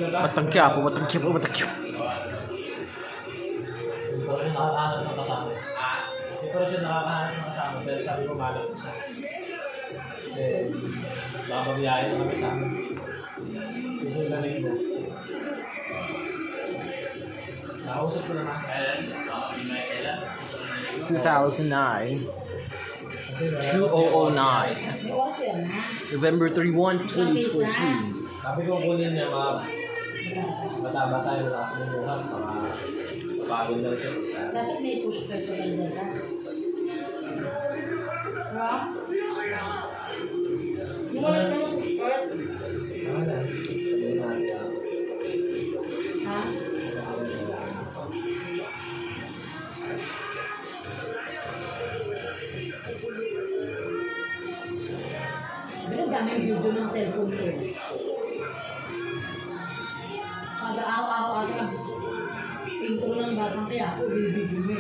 Batang Quiapo, Batang Quiapo, Batang Quiapo. Pero siya nakakahanap ng kasama. Pero siya nakakahanap ng kasama. Pero sabi ko malap siya. Kasi bababiyahin na kami sa amin. Gusto yung lamig mo. Nakausap ko naman. 2009. 2009. November 31, 2014. Sabi ko kunin niya mga bata-bata yung lakas ng buhat, mga mapagod na rin siya. Dapat may push pa ito lang dito. Rock? Yung wala ka ng push-part? Wala. Sabihin natin. Ha? Pero daming video ng cellphone ko. Kada araw-araw intro ng Batang Quiapo, bibigyan mo.